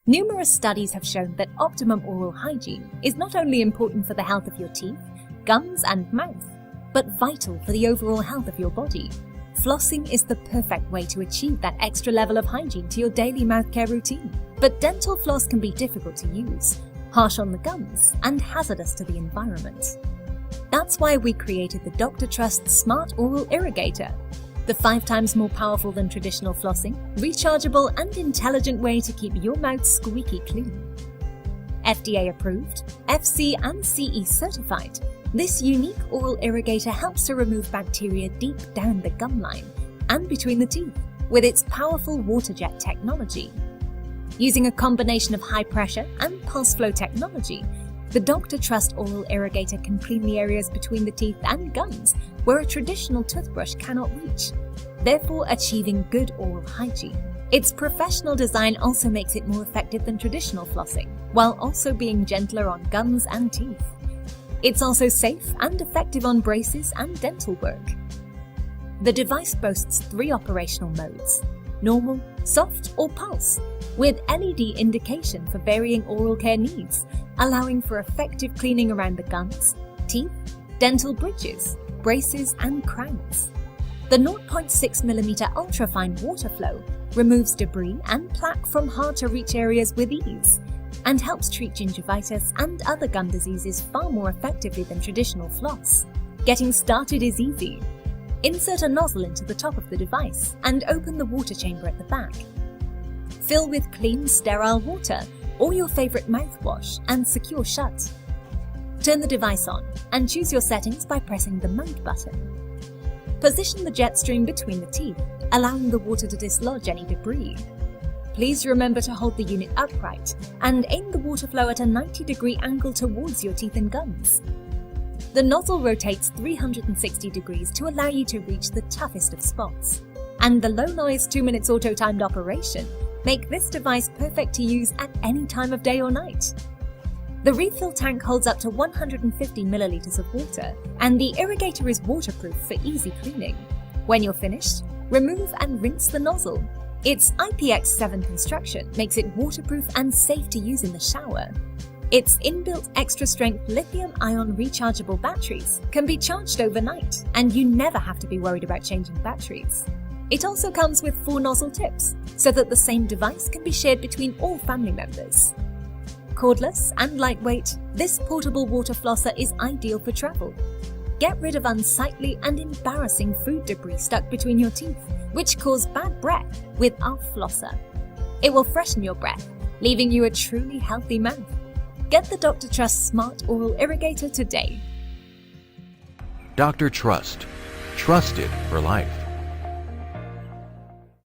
Numerous studies have shown that optimum oral hygiene is not only important for the health of your teeth, gums and mouth, but vital for the overall health of your body. Flossing is the perfect way to achieve that extra level of hygiene to your daily mouth care routine. But dental floss can be difficult to use, harsh on the gums, and hazardous to the environment. That's why we created the Dr. Trust Smart Oral Irrigator, the 5 times more powerful than traditional flossing, rechargeable and intelligent way to keep your mouth squeaky clean. FDA approved, FC and CE certified, this unique oral irrigator helps to remove bacteria deep down the gum line and between the teeth with its powerful WATERJET technology. Using a combination of high pressure and pulse flow technology, the Dr. Trust Oral Irrigator can clean the areas between the teeth and gums where a traditional toothbrush cannot reach, therefore achieving good oral hygiene. Its professional design also makes it more effective than traditional flossing, while also being gentler on gums and teeth. It's also safe and effective on braces and dental work. The device boasts 3 operational modes: normal, soft or pulse, with LED indication for varying oral care needs, allowing for effective cleaning around the gums, teeth, dental bridges, braces and crowns. The 0.6mm ultrafine water flow removes debris and plaque from hard-to-reach areas with ease, and helps treat gingivitis and other gum diseases far more effectively than traditional floss. Getting started is easy. Insert a nozzle into the top of the device and open the water chamber at the back. Fill with clean, sterile water or your favorite mouthwash and secure shut. Turn the device on and choose your settings by pressing the mode button. Position the jet stream between the teeth, allowing the water to dislodge any debris. Please remember to hold the unit upright and aim the water flow at a 90-degree angle towards your teeth and gums. The nozzle rotates 360 degrees to allow you to reach the toughest of spots. And the low noise 2 minutes auto-timed operation make this device perfect to use at any time of day or night. The refill tank holds up to 150 milliliters of water, and the irrigator is waterproof for easy cleaning. When you're finished, remove and rinse the nozzle. Its IPX7 construction makes it waterproof and safe to use in the shower. Its inbuilt extra-strength lithium-ion rechargeable batteries can be charged overnight, and you never have to be worried about changing batteries. It also comes with 4 nozzle tips, so that the same device can be shared between all family members. Cordless and lightweight, this portable water flosser is ideal for travel. Get rid of unsightly and embarrassing food debris stuck between your teeth, which cause bad breath with our flosser. It will freshen your breath, leaving you a truly healthy mouth. Get the Dr. Trust Smart Oral Irrigator today. Dr. Trust. Trusted for life.